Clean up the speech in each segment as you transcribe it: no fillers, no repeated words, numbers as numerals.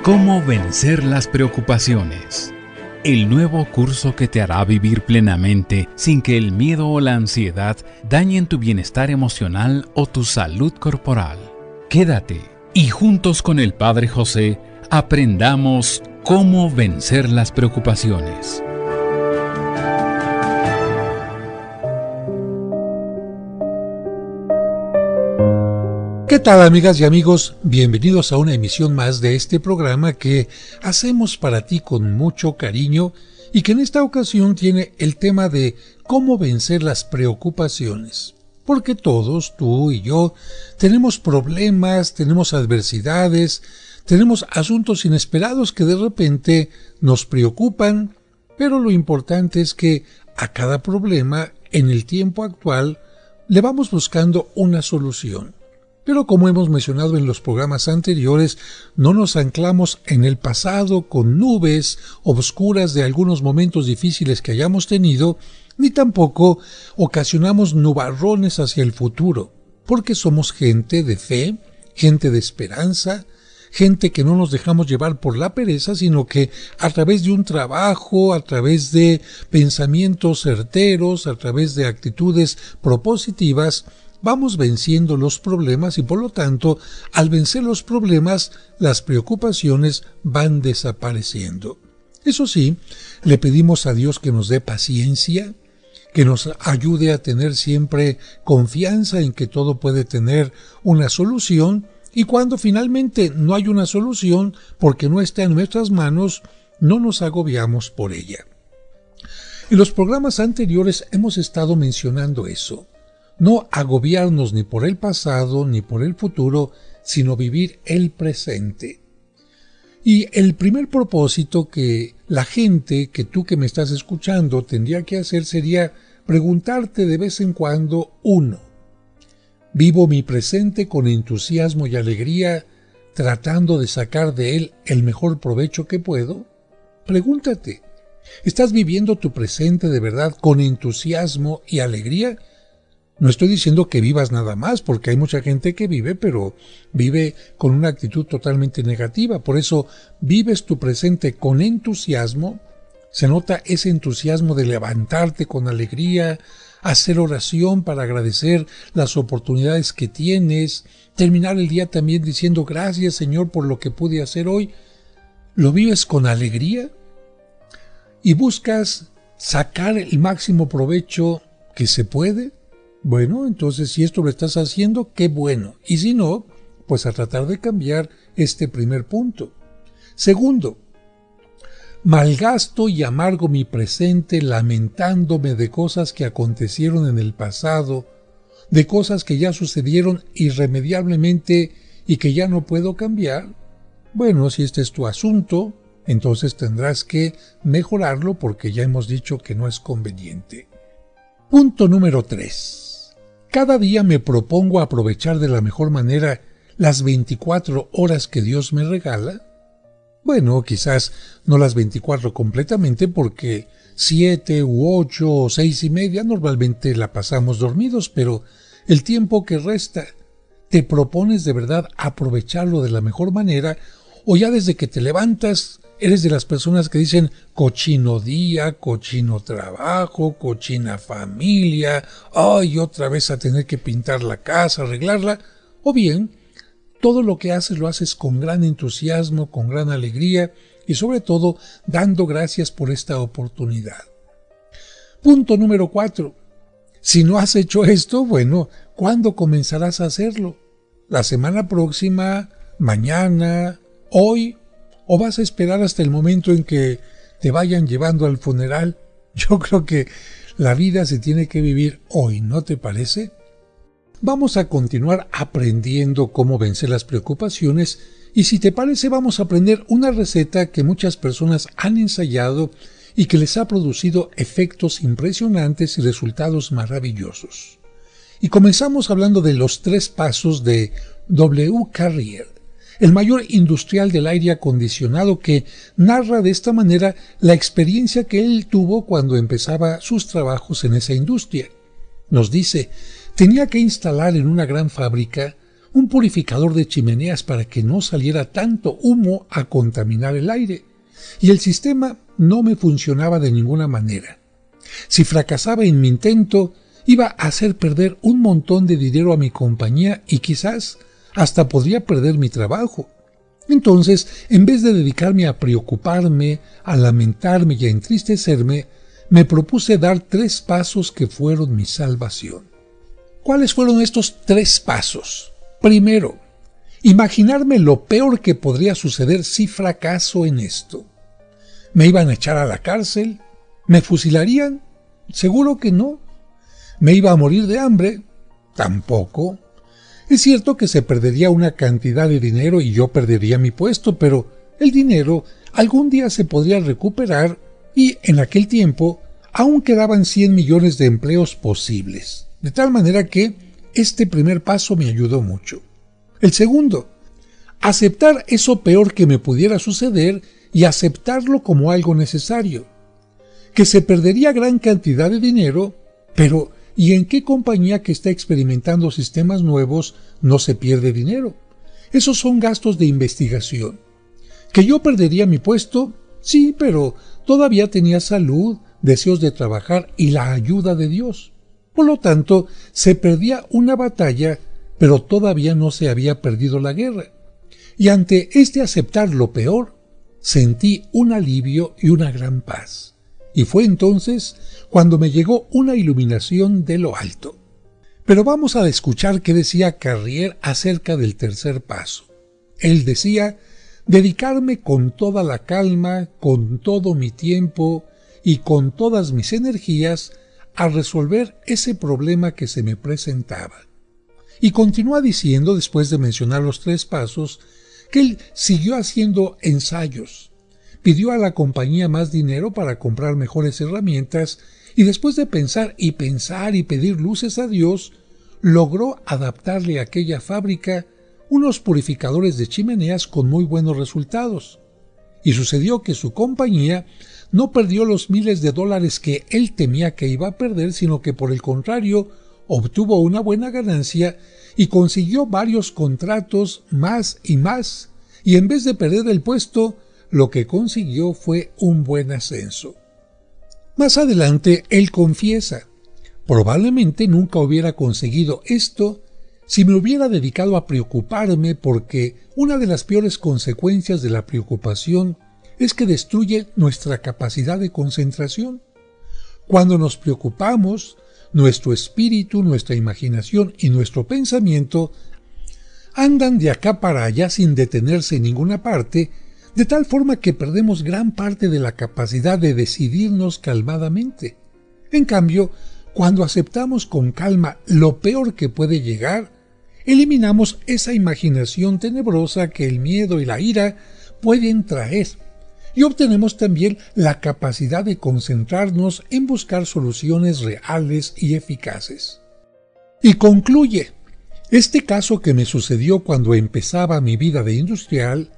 ¿Cómo vencer las preocupaciones? El nuevo curso que te hará vivir plenamente sin que el miedo o la ansiedad dañen tu bienestar emocional o tu salud corporal. Quédate y juntos con el Padre José aprendamos cómo vencer las preocupaciones. ¿Qué tal, amigas y amigos? Bienvenidos a una emisión más de este programa que hacemos para ti con mucho cariño y que en esta ocasión tiene el tema de cómo vencer las preocupaciones. Porque todos, tú y yo, tenemos problemas, tenemos adversidades, tenemos asuntos inesperados que de repente nos preocupan, pero lo importante es que a cada problema, en el tiempo actual, le vamos buscando una solución. Pero como hemos mencionado en los programas anteriores, no nos anclamos en el pasado con nubes obscuras de algunos momentos difíciles que hayamos tenido, ni tampoco ocasionamos nubarrones hacia el futuro, porque somos gente de fe, gente de esperanza, gente que no nos dejamos llevar por la pereza, sino que a través de un trabajo, a través de pensamientos certeros, a través de actitudes propositivas, vamos venciendo los problemas y por lo tanto, al vencer los problemas, las preocupaciones van desapareciendo. Eso sí, le pedimos a Dios que nos dé paciencia, que nos ayude a tener siempre confianza en que todo puede tener una solución y cuando finalmente no hay una solución porque no está en nuestras manos, no nos agobiamos por ella. En los programas anteriores hemos estado mencionando eso. No agobiarnos ni por el pasado ni por el futuro, sino vivir el presente. Y el primer propósito que la gente, que tú que me estás escuchando, tendría que hacer sería preguntarte de vez en cuando, 1. ¿Vivo mi presente con entusiasmo y alegría, tratando de sacar de él el mejor provecho que puedo? Pregúntate, ¿estás viviendo tu presente de verdad con entusiasmo y alegría? No estoy diciendo que vivas nada más, porque hay mucha gente que vive, pero vive con una actitud totalmente negativa. Por eso, vives tu presente con entusiasmo. Se nota ese entusiasmo de levantarte con alegría, hacer oración para agradecer las oportunidades que tienes, terminar el día también diciendo gracias, Señor, por lo que pude hacer hoy. ¿Lo vives con alegría? ¿Y buscas sacar el máximo provecho que se puede? Bueno, entonces si esto lo estás haciendo, qué bueno. Y si no, pues a tratar de cambiar este primer punto. Segundo, malgasto y amargo mi presente lamentándome de cosas que acontecieron en el pasado, de cosas que ya sucedieron irremediablemente y que ya no puedo cambiar. Bueno, si este es tu asunto, entonces tendrás que mejorarlo porque ya hemos dicho que no es conveniente. Punto número 3. Cada día me propongo aprovechar de la mejor manera las 24 horas que Dios me regala. Bueno, quizás no las 24 completamente porque 7 u 8 o 6:30 normalmente la pasamos dormidos, pero el tiempo que resta, ¿te propones de verdad aprovecharlo de la mejor manera o ya desde que te levantas eres de las personas que dicen cochino día, cochino trabajo, cochina familia, ay, otra vez a tener que pintar la casa, arreglarla? O bien, todo lo que haces lo haces con gran entusiasmo, con gran alegría y sobre todo dando gracias por esta oportunidad. Punto número 4. Si no has hecho esto, bueno, ¿cuándo comenzarás a hacerlo? ¿La semana próxima? ¿Mañana? ¿Hoy? ¿O vas a esperar hasta el momento en que te vayan llevando al funeral? Yo creo que la vida se tiene que vivir hoy, ¿no te parece? Vamos a continuar aprendiendo cómo vencer las preocupaciones y si te parece vamos a aprender una receta que muchas personas han ensayado y que les ha producido efectos impresionantes y resultados maravillosos. Y comenzamos hablando de los 3 pasos de W. Carrier, el mayor industrial del aire acondicionado, que narra de esta manera la experiencia que él tuvo cuando empezaba sus trabajos en esa industria. Nos dice, tenía que instalar en una gran fábrica un purificador de chimeneas para que no saliera tanto humo a contaminar el aire, y el sistema no me funcionaba de ninguna manera. Si fracasaba en mi intento, iba a hacer perder un montón de dinero a mi compañía y quizás hasta podría perder mi trabajo. Entonces, en vez de dedicarme a preocuparme, a lamentarme y a entristecerme, me propuse dar 3 pasos que fueron mi salvación. ¿Cuáles fueron estos 3 pasos? Primero, imaginarme lo peor que podría suceder si fracaso en esto. ¿Me iban a echar a la cárcel? ¿Me fusilarían? Seguro que no. ¿Me iba a morir de hambre? Tampoco. Es cierto que se perdería una cantidad de dinero y yo perdería mi puesto, pero el dinero algún día se podría recuperar y en aquel tiempo aún quedaban 100 millones de empleos posibles. De tal manera que este primer paso me ayudó mucho. El segundo, aceptar eso peor que me pudiera suceder y aceptarlo como algo necesario. Que se perdería gran cantidad de dinero, pero ¿y en qué compañía que está experimentando sistemas nuevos no se pierde dinero? Esos son gastos de investigación. ¿Que yo perdería mi puesto? Sí, pero todavía tenía salud, deseos de trabajar y la ayuda de Dios. Por lo tanto, se perdía una batalla, pero todavía no se había perdido la guerra. Y ante este aceptar lo peor, sentí un alivio y una gran paz. Y fue entonces cuando me llegó una iluminación de lo alto. Pero vamos a escuchar qué decía Carrier acerca del tercer paso. Él decía, dedicarme con toda la calma, con todo mi tiempo y con todas mis energías a resolver ese problema que se me presentaba. Y continúa diciendo, después de mencionar los 3 pasos, que él siguió haciendo ensayos. Pidió a la compañía más dinero para comprar mejores herramientas y después de pensar y pedir luces a Dios, logró adaptarle a aquella fábrica unos purificadores de chimeneas con muy buenos resultados. Y sucedió que su compañía no perdió los miles de dólares que él temía que iba a perder, sino que por el contrario obtuvo una buena ganancia y consiguió varios contratos más, y en vez de perder el puesto, lo que consiguió fue un buen ascenso. Más adelante, él confiesa, probablemente nunca hubiera conseguido esto si me hubiera dedicado a preocuparme, porque una de las peores consecuencias de la preocupación es que destruye nuestra capacidad de concentración. Cuando nos preocupamos, nuestro espíritu, nuestra imaginación y nuestro pensamiento andan de acá para allá sin detenerse en ninguna parte, de tal forma que perdemos gran parte de la capacidad de decidirnos calmadamente. En cambio, cuando aceptamos con calma lo peor que puede llegar, eliminamos esa imaginación tenebrosa que el miedo y la ira pueden traer, y obtenemos también la capacidad de concentrarnos en buscar soluciones reales y eficaces. Y concluye, este caso que me sucedió cuando empezaba mi vida de industrial,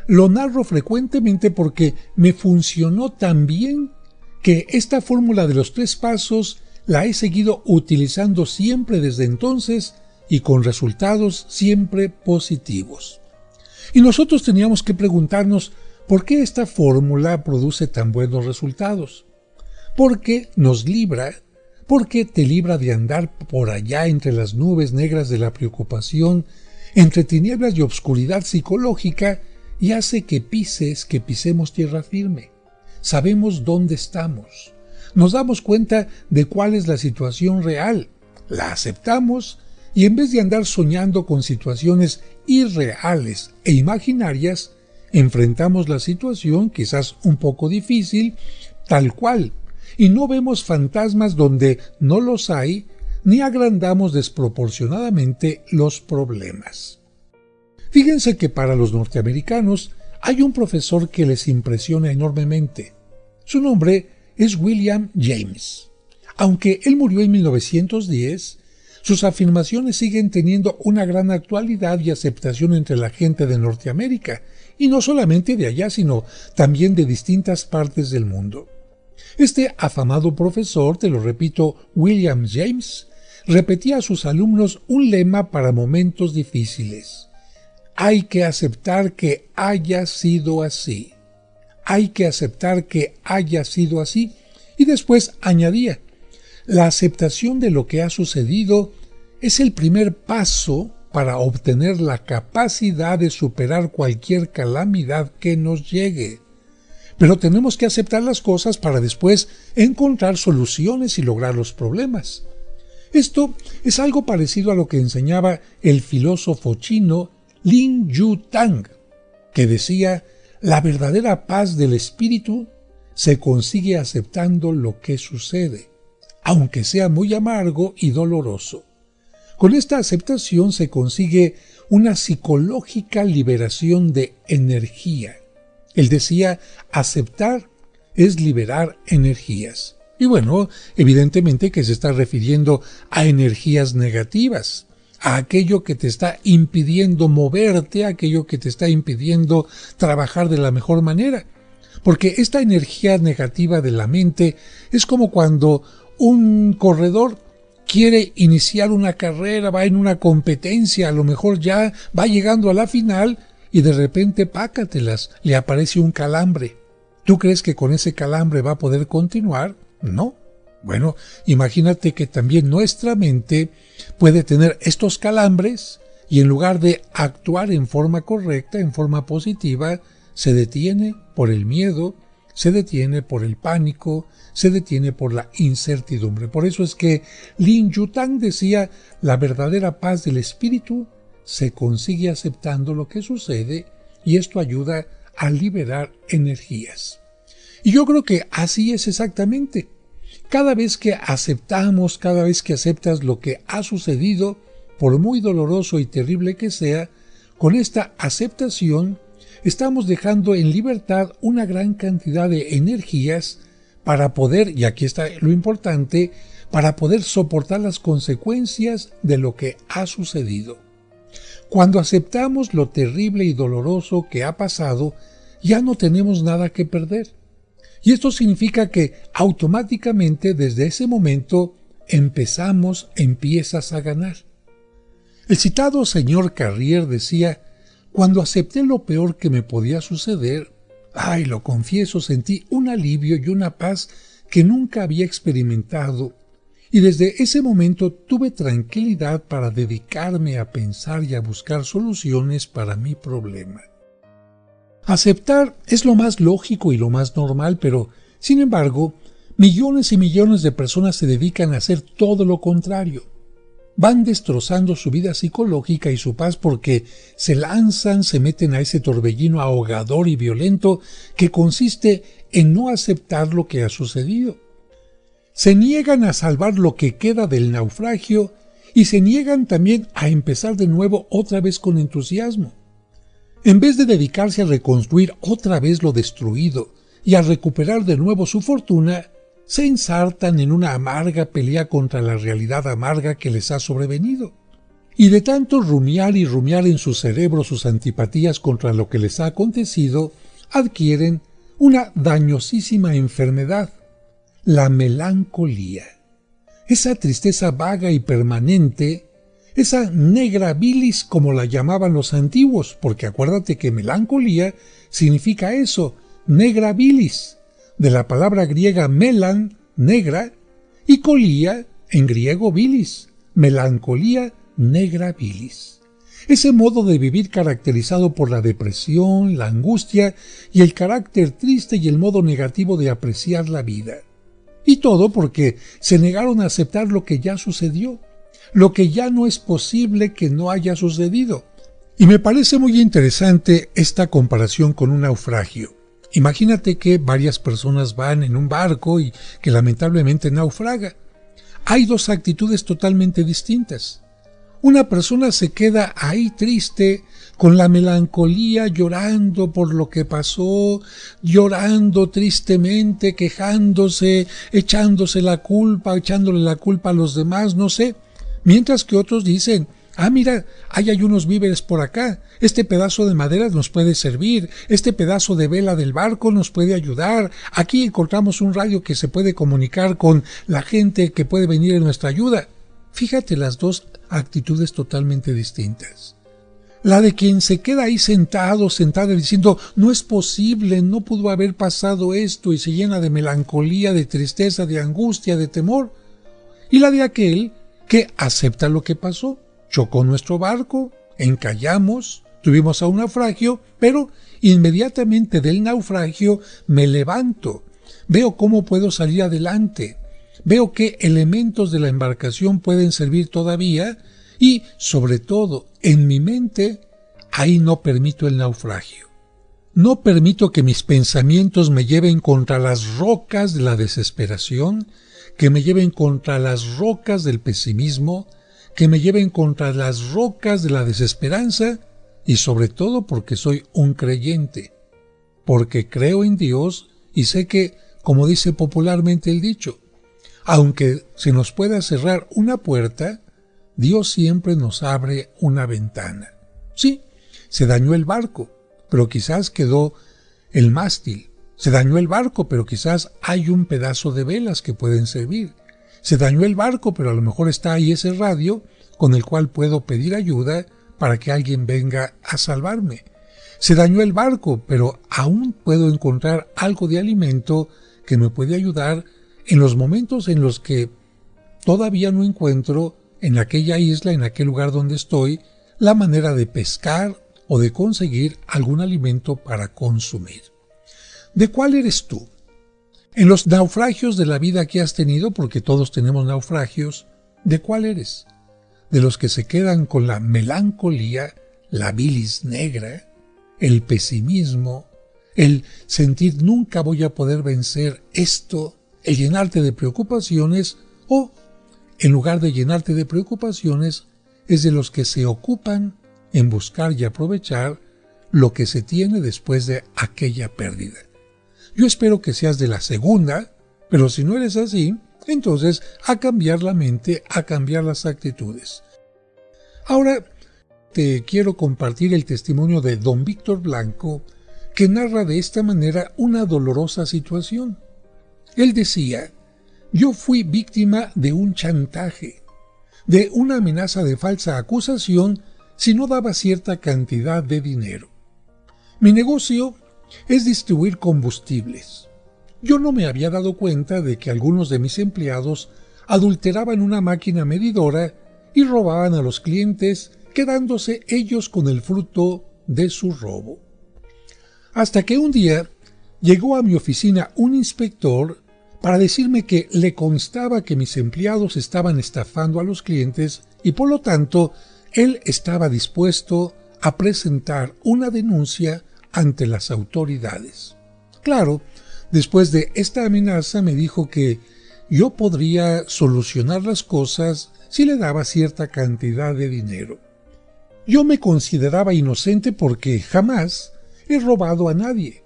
lo narro frecuentemente porque me funcionó tan bien que esta fórmula de los 3 pasos la he seguido utilizando siempre desde entonces y con resultados siempre positivos. Y nosotros teníamos que preguntarnos por qué esta fórmula produce tan buenos resultados. Porque nos libra, porque te libra de andar por allá entre las nubes negras de la preocupación, entre tinieblas y obscuridad psicológica, y hace que pisemos tierra firme. Sabemos dónde estamos. Nos damos cuenta de cuál es la situación real. La aceptamos y en vez de andar soñando con situaciones irreales e imaginarias, enfrentamos la situación, quizás un poco difícil, tal cual, y no vemos fantasmas donde no los hay, ni agrandamos desproporcionadamente los problemas. Fíjense que para los norteamericanos hay un profesor que les impresiona enormemente. Su nombre es William James. Aunque él murió en 1910, sus afirmaciones siguen teniendo una gran actualidad y aceptación entre la gente de Norteamérica, y no solamente de allá, sino también de distintas partes del mundo. Este afamado profesor, te lo repito, William James, repetía a sus alumnos un lema para momentos difíciles. Hay que aceptar que haya sido así. Hay que aceptar que haya sido así. Y después añadía, la aceptación de lo que ha sucedido es el primer paso para obtener la capacidad de superar cualquier calamidad que nos llegue. Pero tenemos que aceptar las cosas para después encontrar soluciones y lograr los problemas. Esto es algo parecido a lo que enseñaba el filósofo chino Lin Yutang, que decía, la verdadera paz del espíritu se consigue aceptando lo que sucede, aunque sea muy amargo y doloroso. Con esta aceptación se consigue una psicológica liberación de energía. Él decía, aceptar es liberar energías. Y bueno, evidentemente que se está refiriendo a energías negativas, a aquello que te está impidiendo moverte, a aquello que te está impidiendo trabajar de la mejor manera. Porque esta energía negativa de la mente es como cuando un corredor quiere iniciar una carrera, va en una competencia, a lo mejor ya va llegando a la final y de repente, pácatelas, le aparece un calambre. ¿Tú crees que con ese calambre va a poder continuar? No. Bueno, imagínate que también nuestra mente puede tener estos calambres y en lugar de actuar en forma correcta, en forma positiva, se detiene por el miedo, se detiene por el pánico, se detiene por la incertidumbre. Por eso es que Lin Yutang decía, la verdadera paz del espíritu se consigue aceptando lo que sucede y esto ayuda a liberar energías. Y yo creo que así es exactamente. Cada vez que aceptamos, cada vez que aceptas lo que ha sucedido, por muy doloroso y terrible que sea, con esta aceptación estamos dejando en libertad una gran cantidad de energías para poder, y aquí está lo importante, para poder soportar las consecuencias de lo que ha sucedido. Cuando aceptamos lo terrible y doloroso que ha pasado, ya no tenemos nada que perder. Y esto significa que automáticamente desde ese momento empiezas a ganar. El citado señor Carrier decía, cuando acepté lo peor que me podía suceder, lo confieso, sentí un alivio y una paz que nunca había experimentado, y desde ese momento tuve tranquilidad para dedicarme a pensar y a buscar soluciones para mi problema. Aceptar es lo más lógico y lo más normal, pero, sin embargo, millones y millones de personas se dedican a hacer todo lo contrario. Van destrozando su vida psicológica y su paz porque se lanzan, se meten a ese torbellino ahogador y violento que consiste en no aceptar lo que ha sucedido. Se niegan a salvar lo que queda del naufragio y se niegan también a empezar de nuevo otra vez con entusiasmo. En vez de dedicarse a reconstruir otra vez lo destruido y a recuperar de nuevo su fortuna, se ensartan en una amarga pelea contra la realidad amarga que les ha sobrevenido. Y de tanto rumiar y rumiar en su cerebro sus antipatías contra lo que les ha acontecido, adquieren una dañosísima enfermedad, la melancolía. Esa tristeza vaga y permanente, esa negra bilis como la llamaban los antiguos, porque acuérdate que melancolía significa eso, negra bilis, de la palabra griega melan, negra, y colía, en griego bilis, melancolía, negra bilis. Ese modo de vivir caracterizado por la depresión, la angustia y el carácter triste y el modo negativo de apreciar la vida. Y todo porque se negaron a aceptar lo que ya sucedió, lo que ya no es posible que no haya sucedido. Y me parece muy interesante esta comparación con un naufragio. Imagínate que varias personas van en un barco y que lamentablemente naufraga. Hay dos actitudes totalmente distintas. Una persona se queda ahí triste, con la melancolía, llorando por lo que pasó, llorando tristemente, quejándose, echándole la culpa a los demás, no sé. Mientras que otros dicen, mira, hay unos víveres por acá, este pedazo de madera nos puede servir, este pedazo de vela del barco nos puede ayudar, aquí encontramos un radio que se puede comunicar con la gente que puede venir en nuestra ayuda. Fíjate las dos actitudes totalmente distintas. La de quien se queda ahí sentada diciendo, no es posible, no pudo haber pasado esto, y se llena de melancolía, de tristeza, de angustia, de temor. Y la de aquel que acepta lo que pasó. Chocó nuestro barco, encallamos, tuvimos a un naufragio, pero inmediatamente del naufragio me levanto. Veo cómo puedo salir adelante. Veo qué elementos de la embarcación pueden servir todavía y, sobre todo, en mi mente, ahí no permito el naufragio. No permito que mis pensamientos me lleven contra las rocas de la desesperación, que me lleven contra las rocas del pesimismo, que me lleven contra las rocas de la desesperanza y sobre todo porque soy un creyente, porque creo en Dios y sé que, como dice popularmente el dicho, aunque se nos pueda cerrar una puerta, Dios siempre nos abre una ventana. Sí, se dañó el barco, pero quizás quedó el mástil. Se dañó el barco, pero quizás hay un pedazo de velas que pueden servir. Se dañó el barco, pero a lo mejor está ahí ese radio con el cual puedo pedir ayuda para que alguien venga a salvarme. Se dañó el barco, pero aún puedo encontrar algo de alimento que me puede ayudar en los momentos en los que todavía no encuentro en aquella isla, en aquel lugar donde estoy, la manera de pescar o de conseguir algún alimento para consumir. ¿De cuál eres tú? En los naufragios de la vida que has tenido, porque todos tenemos naufragios, ¿de cuál eres? ¿De los que se quedan con la melancolía, la bilis negra, el pesimismo, el sentir nunca voy a poder vencer esto, el llenarte de preocupaciones, o en lugar de llenarte de preocupaciones, es de los que se ocupan en buscar y aprovechar lo que se tiene después de aquella pérdida? Yo espero que seas de la segunda, pero si no eres así, entonces a cambiar la mente, a cambiar las actitudes. Ahora te quiero compartir el testimonio de don Víctor Blanco, que narra de esta manera una dolorosa situación. Él decía: yo fui víctima de un chantaje, de una amenaza de falsa acusación si no daba cierta cantidad de dinero. Mi negocio es distribuir combustibles. Yo no me había dado cuenta de que algunos de mis empleados adulteraban una máquina medidora y robaban a los clientes, quedándose ellos con el fruto de su robo. Hasta que un día llegó a mi oficina un inspector para decirme que le constaba que mis empleados estaban estafando a los clientes y por lo tanto él estaba dispuesto a presentar una denuncia ante las autoridades. Claro, después de esta amenaza me dijo que yo podría solucionar las cosas si le daba cierta cantidad de dinero. Yo me consideraba inocente porque jamás he robado a nadie.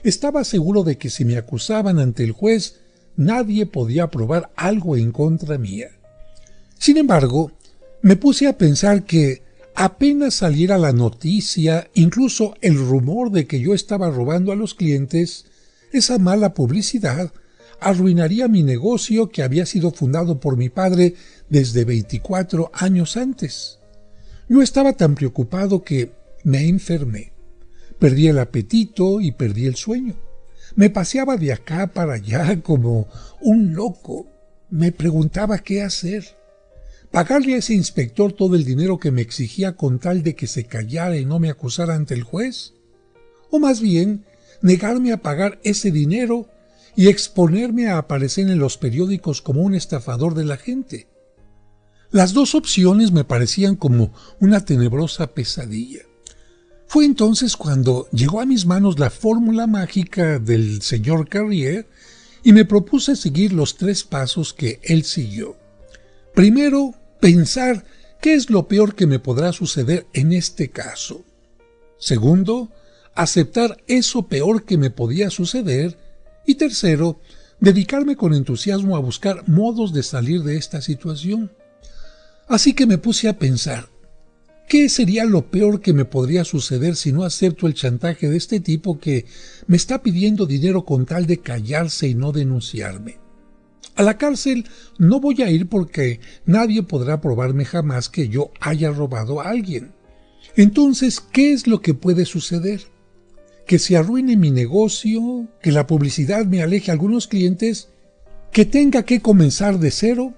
Estaba seguro de que si me acusaban ante el juez, nadie podía probar algo en contra mía. Sin embargo, me puse a pensar que apenas saliera la noticia, incluso el rumor de que yo estaba robando a los clientes, esa mala publicidad arruinaría mi negocio que había sido fundado por mi padre desde 24 años antes. Yo estaba tan preocupado que me enfermé. Perdí el apetito y perdí el sueño. Me paseaba de acá para allá como un loco. Me preguntaba qué hacer. ¿Pagarle a ese inspector todo el dinero que me exigía con tal de que se callara y no me acusara ante el juez? ¿O más bien negarme a pagar ese dinero y exponerme a aparecer en los periódicos como un estafador de la gente? Las dos opciones me parecían como una tenebrosa pesadilla. Fue entonces cuando llegó a mis manos la fórmula mágica del señor Carrier y me propuse seguir los 3 pasos que él siguió. Primero, pensar qué es lo peor que me podrá suceder en este caso. Segundo, aceptar eso peor que me podía suceder. Y tercero, dedicarme con entusiasmo a buscar modos de salir de esta situación. Así que me puse a pensar, ¿qué sería lo peor que me podría suceder si no acepto el chantaje de este tipo que me está pidiendo dinero con tal de callarse y no denunciarme? A la cárcel no voy a ir porque nadie podrá probarme jamás que yo haya robado a alguien. Entonces, ¿qué es lo que puede suceder? ¿Que se arruine mi negocio? ¿Que la publicidad me aleje a algunos clientes? ¿Que tenga que comenzar de cero?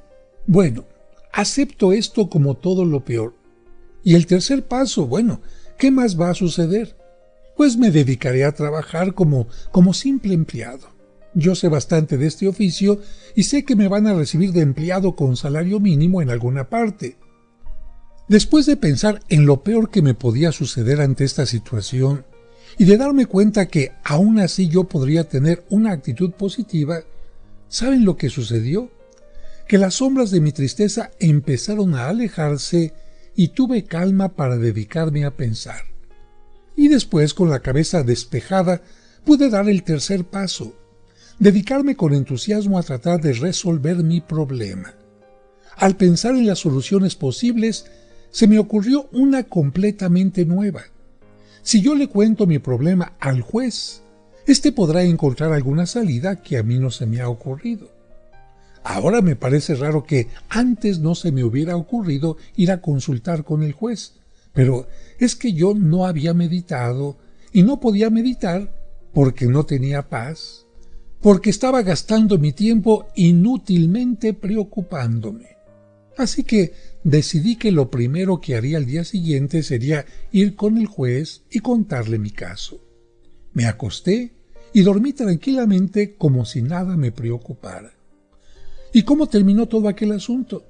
Bueno, acepto esto como todo lo peor. Y el tercer paso, bueno, ¿qué más va a suceder? Pues me dedicaré a trabajar como simple empleado. Yo sé bastante de este oficio y sé que me van a recibir de empleado con salario mínimo en alguna parte. Después de pensar en lo peor que me podía suceder ante esta situación y de darme cuenta que aún así yo podría tener una actitud positiva, ¿saben lo que sucedió? Que las sombras de mi tristeza empezaron a alejarse y tuve calma para dedicarme a pensar. Y después, con la cabeza despejada, pude dar el tercer paso, dedicarme con entusiasmo a tratar de resolver mi problema. Al pensar en las soluciones posibles, se me ocurrió una completamente nueva. Si yo le cuento mi problema al juez, éste podrá encontrar alguna salida que a mí no se me ha ocurrido. Ahora me parece raro que antes no se me hubiera ocurrido ir a consultar con el juez, pero es que yo no había meditado y no podía meditar porque no tenía paz, porque estaba gastando mi tiempo inútilmente preocupándome. Así que decidí que lo primero que haría al día siguiente sería ir con el juez y contarle mi caso. Me acosté y dormí tranquilamente como si nada me preocupara. ¿Y cómo terminó todo aquel asunto?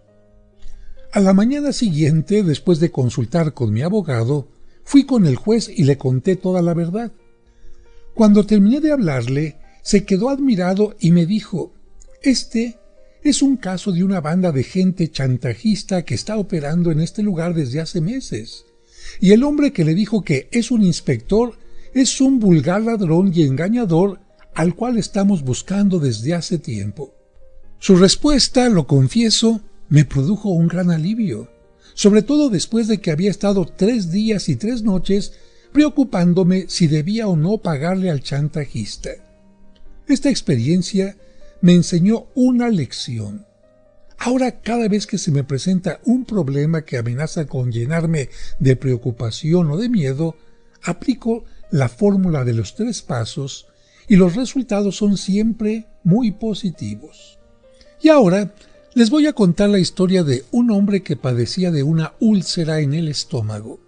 A la mañana siguiente, después de consultar con mi abogado, fui con el juez y le conté toda la verdad. Cuando terminé de hablarle, se quedó admirado y me dijo: «Este es un caso de una banda de gente chantajista que está operando en este lugar desde hace meses. Y el hombre que le dijo que es un inspector es un vulgar ladrón y engañador al cual estamos buscando desde hace tiempo». Su respuesta, lo confieso, me produjo un gran alivio, sobre todo después de que había estado 3 días y 3 noches preocupándome si debía o no pagarle al chantajista. Esta experiencia me enseñó una lección. Ahora, cada vez que se me presenta un problema que amenaza con llenarme de preocupación o de miedo, aplico la fórmula de los 3 pasos y los resultados son siempre muy positivos. Y ahora les voy a contar la historia de un hombre que padecía de una úlcera en el estómago.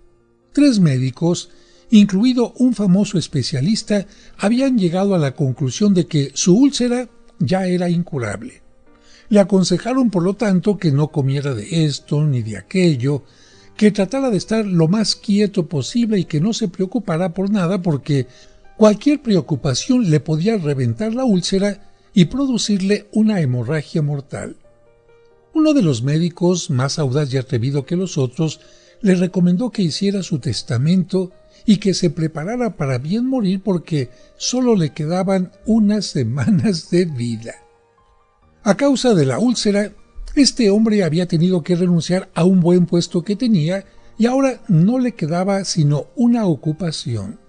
3 médicos, incluido un famoso especialista, habían llegado a la conclusión de que su úlcera ya era incurable. Le aconsejaron, por lo tanto, que no comiera de esto ni de aquello, que tratara de estar lo más quieto posible y que no se preocupara por nada porque cualquier preocupación le podía reventar la úlcera y producirle una hemorragia mortal. Uno de los médicos, más audaz y atrevido que los otros, le recomendó que hiciera su testamento y que se preparara para bien morir porque solo le quedaban unas semanas de vida. A causa de la úlcera, este hombre había tenido que renunciar a un buen puesto que tenía y ahora no le quedaba sino una ocupación: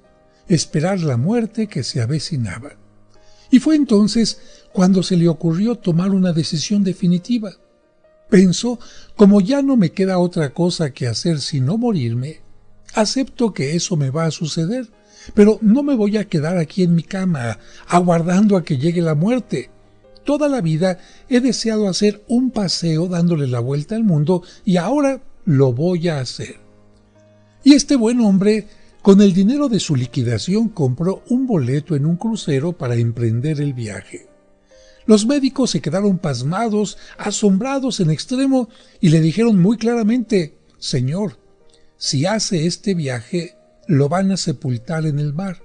esperar la muerte que se avecinaba. Y fue entonces cuando se le ocurrió tomar una decisión definitiva. Pensó: como ya no me queda otra cosa que hacer sino morirme, acepto que eso me va a suceder, pero no me voy a quedar aquí en mi cama aguardando a que llegue la muerte. Toda la vida he deseado hacer un paseo dándole la vuelta al mundo y ahora lo voy a hacer. Y este buen hombre, con el dinero de su liquidación, compró un boleto en un crucero para emprender el viaje. Los médicos se quedaron pasmados, asombrados en extremo, y le dijeron muy claramente: «Señor, si hace este viaje, lo van a sepultar en el mar».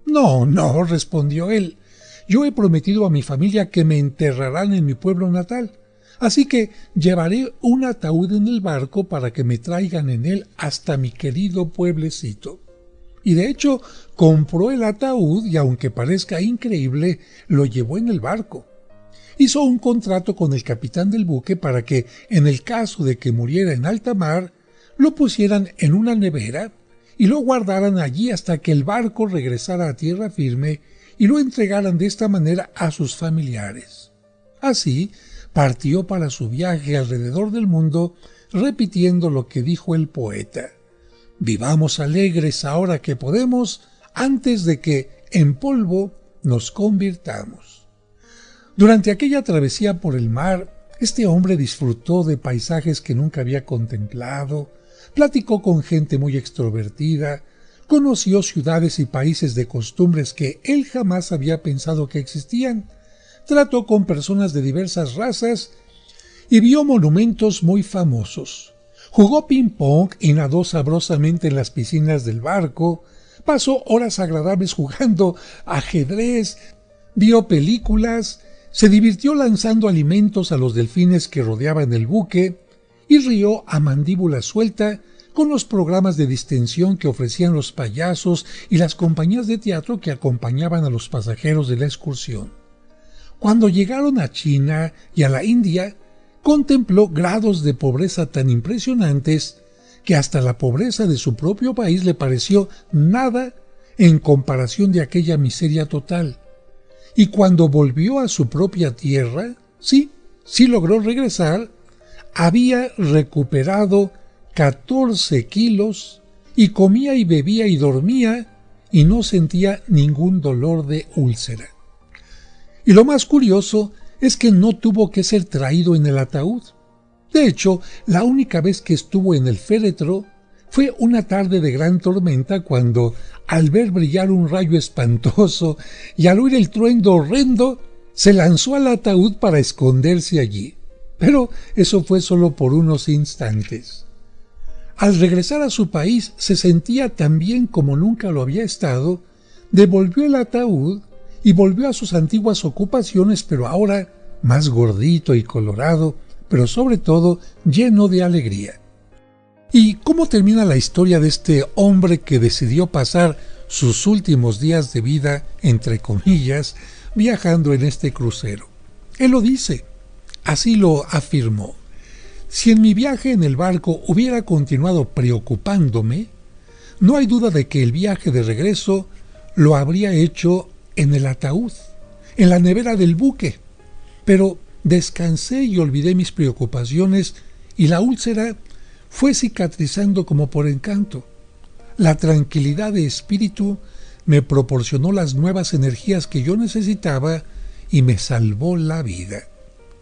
«No, no», respondió él, «yo he prometido a mi familia que me enterrarán en mi pueblo natal, así que llevaré un ataúd en el barco para que me traigan en él hasta mi querido pueblecito». Y de hecho, compró el ataúd y, aunque parezca increíble, lo llevó en el barco. Hizo un contrato con el capitán del buque para que, en el caso de que muriera en alta mar, lo pusieran en una nevera y lo guardaran allí hasta que el barco regresara a tierra firme y lo entregaran de esta manera a sus familiares. Así, partió para su viaje alrededor del mundo, repitiendo lo que dijo el poeta: vivamos alegres ahora que podemos, antes de que en polvo nos convirtamos. Durante aquella travesía por el mar, este hombre disfrutó de paisajes que nunca había contemplado, platicó con gente muy extrovertida, conoció ciudades y países de costumbres que él jamás había pensado que existían, trató con personas de diversas razas y vio monumentos muy famosos. Jugó ping-pong y nadó sabrosamente en las piscinas del barco, pasó horas agradables jugando ajedrez, vio películas, se divirtió lanzando alimentos a los delfines que rodeaban el buque y rió a mandíbula suelta con los programas de distensión que ofrecían los payasos y las compañías de teatro que acompañaban a los pasajeros de la excursión. Cuando llegaron a China y a la India, contempló grados de pobreza tan impresionantes que hasta la pobreza de su propio país le pareció nada en comparación de aquella miseria total. Y cuando volvió a su propia tierra, sí logró regresar, había recuperado 14 kilos y comía y bebía y dormía y no sentía ningún dolor de úlcera. Y lo más curioso es que no tuvo que ser traído en el ataúd. De hecho, la única vez que estuvo en el féretro fue una tarde de gran tormenta cuando, al ver brillar un rayo espantoso y al oír el truendo horrendo, se lanzó al ataúd para esconderse allí. Pero eso fue solo por unos instantes. Al regresar a su país se sentía tan bien como nunca lo había estado, devolvió el ataúd y volvió a sus antiguas ocupaciones, pero ahora más gordito y colorado, pero sobre todo lleno de alegría. ¿Y cómo termina la historia de este hombre que decidió pasar sus últimos días de vida, entre comillas, viajando en este crucero? Él lo dice, así lo afirmó: si en mi viaje en el barco hubiera continuado preocupándome, no hay duda de que el viaje de regreso lo habría hecho en el ataúd, en la nevera del buque. Pero descansé y olvidé mis preocupaciones y la úlcera fue cicatrizando como por encanto. La tranquilidad de espíritu me proporcionó las nuevas energías que yo necesitaba y me salvó la vida.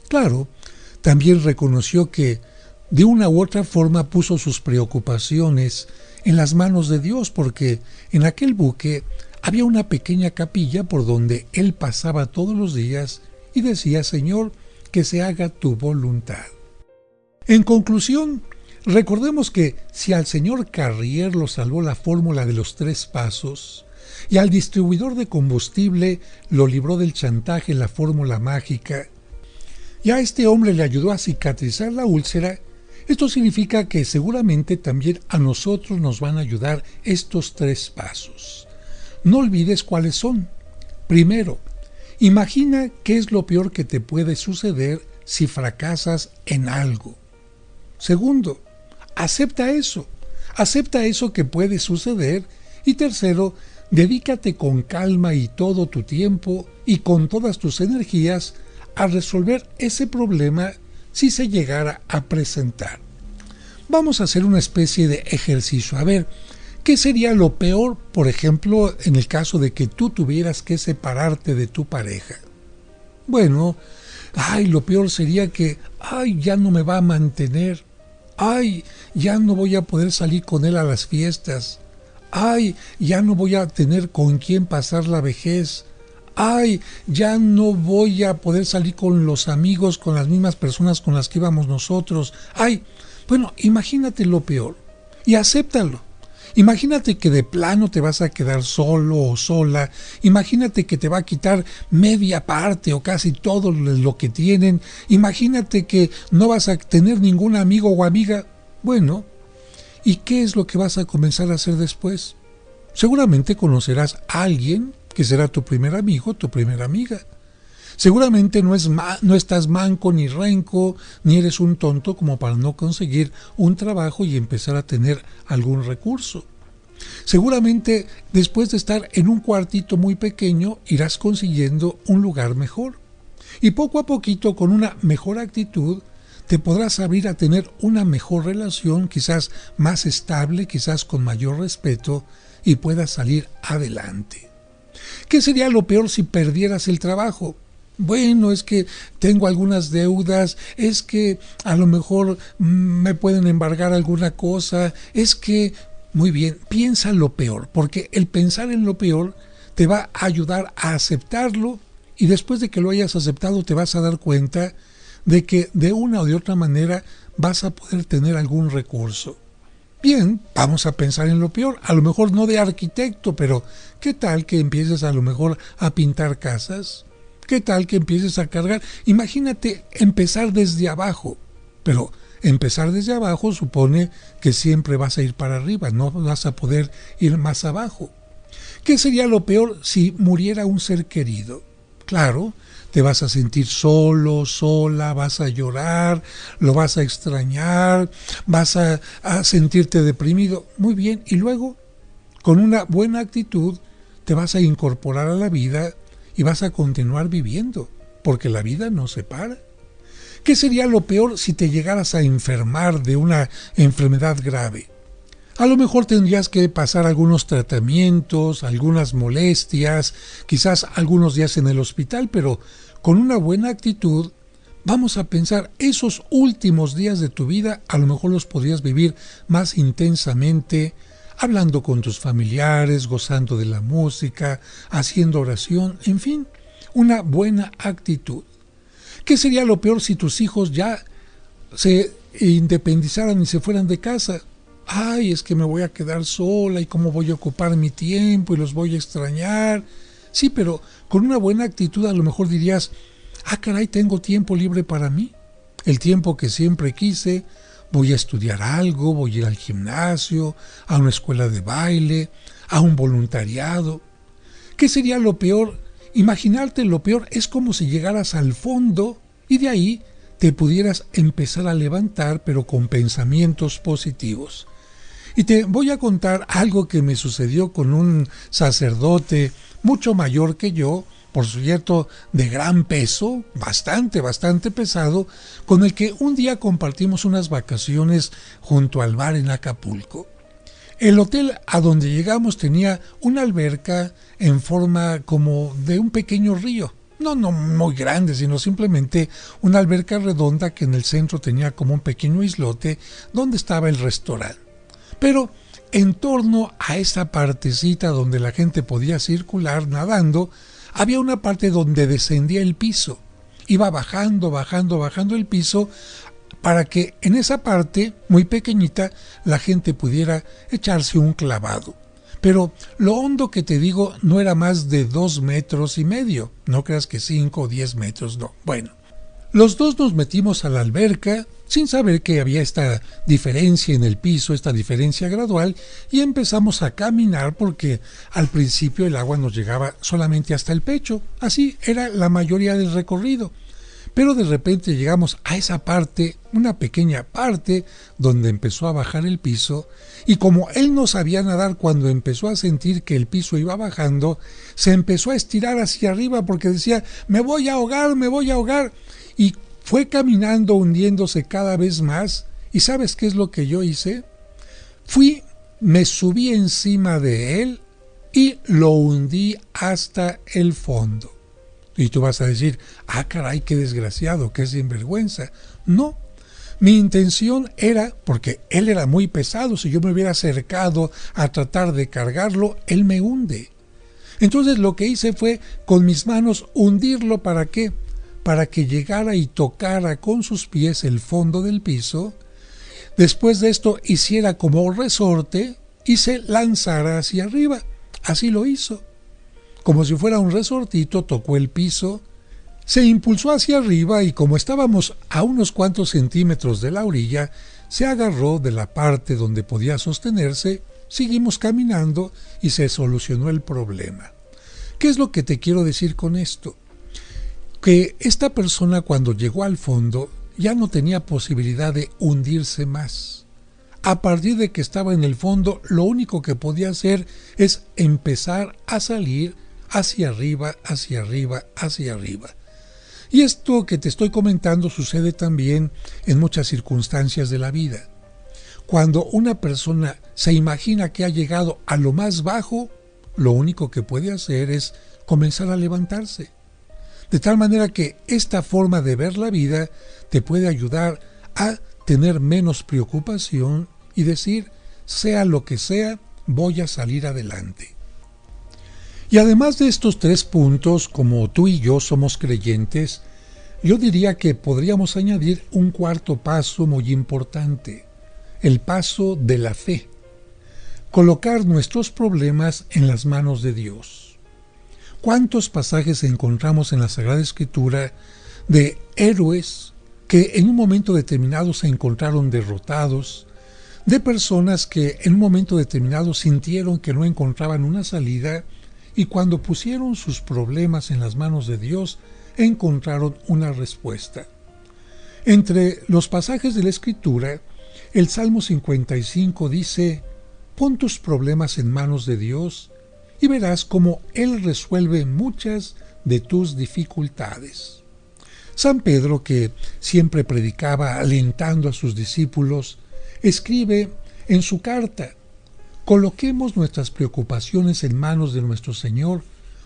Claro, también reconoció que de una u otra forma puso sus preocupaciones en las manos de Dios, porque en aquel buque había una pequeña capilla por donde él pasaba todos los días y decía: Señor, que se haga tu voluntad. En conclusión, recordemos que si al señor Carrier lo salvó la fórmula de los 3 pasos y al distribuidor de combustible lo libró del chantaje la fórmula mágica, y a este hombre le ayudó a cicatrizar la úlcera, esto significa que seguramente también a nosotros nos van a ayudar estos 3 pasos. No olvides cuáles son. Primero, imagina qué es lo peor que te puede suceder si fracasas en algo. Segundo, acepta eso que puede suceder. Y tercero, dedícate con calma y todo tu tiempo y con todas tus energías a resolver ese problema si se llegara a presentar. Vamos a hacer una especie de ejercicio. A ver, ¿qué sería lo peor, por ejemplo, en el caso de que tú tuvieras que separarte de tu pareja? Bueno, lo peor sería que, ya no me va a mantener. Ya no voy a poder salir con él a las fiestas. Ya no voy a tener con quién pasar la vejez. Ya no voy a poder salir con los amigos, con las mismas personas con las que íbamos nosotros. Bueno, imagínate lo peor y acéptalo. Imagínate que de plano te vas a quedar solo o sola. Imagínate que te va a quitar media parte o casi todo lo que tienen. Imagínate que no vas a tener ningún amigo o amiga. Bueno, ¿y qué es lo que vas a comenzar a hacer después? Seguramente conocerás a alguien que será tu primer amigo, tu primera amiga. Seguramente no estás manco ni renco, ni eres un tonto como para no conseguir un trabajo y empezar a tener algún recurso. Seguramente después de estar en un cuartito muy pequeño irás consiguiendo un lugar mejor. Y poco a poquito, con una mejor actitud, te podrás abrir a tener una mejor relación, quizás más estable, quizás con mayor respeto, y puedas salir adelante. ¿Qué sería lo peor si perdieras el trabajo? Bueno, es que tengo algunas deudas, es que a lo mejor me pueden embargar alguna cosa, es que, muy bien, piensa lo peor, porque el pensar en lo peor te va a ayudar a aceptarlo, y después de que lo hayas aceptado te vas a dar cuenta de que de una o de otra manera vas a poder tener algún recurso. Bien, vamos a pensar en lo peor, a lo mejor no de arquitecto, pero ¿qué tal que empieces a lo mejor a pintar casas? ¿Qué tal que empieces a cargar? Imagínate empezar desde abajo, pero empezar desde abajo supone que siempre vas a ir para arriba, no vas a poder ir más abajo. ¿Qué sería lo peor si muriera un ser querido? Claro, te vas a sentir solo, sola, vas a llorar, lo vas a extrañar, vas a sentirte deprimido. Muy bien, y luego, con una buena actitud, te vas a incorporar a la vida y vas a continuar viviendo, porque la vida no se para. ¿Qué sería lo peor si te llegaras a enfermar de una enfermedad grave? A lo mejor tendrías que pasar algunos tratamientos, algunas molestias, quizás algunos días en el hospital, pero con una buena actitud, vamos a pensar, esos últimos días de tu vida a lo mejor los podrías vivir más intensamente, hablando con tus familiares, gozando de la música, haciendo oración, en fin, una buena actitud. ¿Qué sería lo peor si tus hijos ya se independizaran y se fueran de casa? Ay, es que me voy a quedar sola y cómo voy a ocupar mi tiempo y los voy a extrañar. Sí, pero con una buena actitud a lo mejor dirías, caray, tengo tiempo libre para mí, el tiempo que siempre quise, voy a estudiar algo, voy a ir al gimnasio, a una escuela de baile, a un voluntariado. ¿Qué sería lo peor? Imaginarte lo peor es como si llegaras al fondo y de ahí te pudieras empezar a levantar, pero con pensamientos positivos. Y te voy a contar algo que me sucedió con un sacerdote mucho mayor que yo, por cierto, de gran peso, bastante pesado, con el que un día compartimos unas vacaciones junto al mar en Acapulco. El hotel a donde llegamos tenía una alberca en forma como de un pequeño río. No muy grande, sino simplemente una alberca redonda que en el centro tenía como un pequeño islote donde estaba el restaurante. Pero en torno a esa partecita donde la gente podía circular nadando, había una parte donde descendía el piso. Iba bajando el piso para que en esa parte muy pequeñita la gente pudiera echarse un clavado. Pero lo hondo que te digo no era más de 2,5 metros, no creas que 5 o 10 metros, no. Bueno, los dos nos metimos a la alberca sin saber que había esta diferencia en el piso, esta diferencia gradual, y empezamos a caminar porque al principio el agua nos llegaba solamente hasta el pecho, así era la mayoría del recorrido. Pero de repente llegamos a esa parte, una pequeña parte, donde empezó a bajar el piso, y como él no sabía nadar, cuando empezó a sentir que el piso iba bajando, se empezó a estirar hacia arriba porque decía, me voy a ahogar, y fue caminando hundiéndose cada vez más. ¿Y sabes qué es lo que yo hice? Me subí encima de él y lo hundí hasta el fondo. Y tú vas a decir, caray, qué desgraciado, qué sinvergüenza. No, mi intención era, porque él era muy pesado, si yo me hubiera acercado a tratar de cargarlo, él me hunde. Entonces lo que hice fue con mis manos hundirlo. ¿Para qué? Para que llegara y tocara con sus pies el fondo del piso. Después de esto hiciera como resorte y se lanzara hacia arriba. Así lo hizo. Como si fuera un resortito, tocó el piso, se impulsó hacia arriba y como estábamos a unos cuantos centímetros de la orilla, se agarró de la parte donde podía sostenerse, seguimos caminando y se solucionó el problema. ¿Qué es lo que te quiero decir con esto? Que esta persona cuando llegó al fondo ya no tenía posibilidad de hundirse más. A partir de que estaba en el fondo, lo único que podía hacer es empezar a salir hacia arriba. Y esto que te estoy comentando sucede también en muchas circunstancias de la vida. Cuando una persona se imagina que ha llegado a lo más bajo, lo único que puede hacer es comenzar a levantarse. De tal manera que esta forma de ver la vida te puede ayudar a tener menos preocupación y decir, sea lo que sea, voy a salir adelante. Y además de estos 3 puntos, como tú y yo somos creyentes, yo diría que podríamos añadir un 4º paso muy importante, el paso de la fe. Colocar nuestros problemas en las manos de Dios. ¿Cuántos pasajes encontramos en la Sagrada Escritura de héroes que en un momento determinado se encontraron derrotados, de personas que en un momento determinado sintieron que no encontraban una salida y cuando pusieron sus problemas en las manos de Dios, encontraron una respuesta? Entre los pasajes de la Escritura, el Salmo 55 dice, pon tus problemas en manos de Dios y verás cómo Él resuelve muchas de tus dificultades. San Pedro, que siempre predicaba alentando a sus discípulos, escribe en su carta, coloquemos nuestras preocupaciones en manos de nuestro Señor,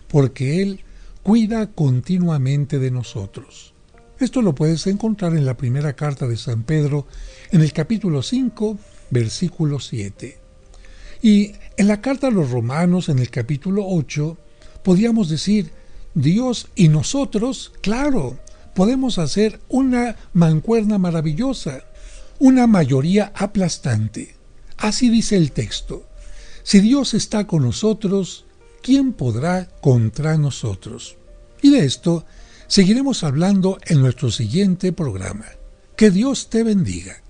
porque Él cuida continuamente de nosotros. Esto lo puedes encontrar en la primera carta de San Pedro, en el capítulo 5, versículo 7. Y en la carta a los Romanos, en el capítulo 8, podríamos decir, Dios y nosotros, claro, podemos hacer una mancuerna maravillosa, una mayoría aplastante. Así dice el texto. Si Dios está con nosotros, ¿quién podrá contra nosotros? Y de esto seguiremos hablando en nuestro siguiente programa. Que Dios te bendiga.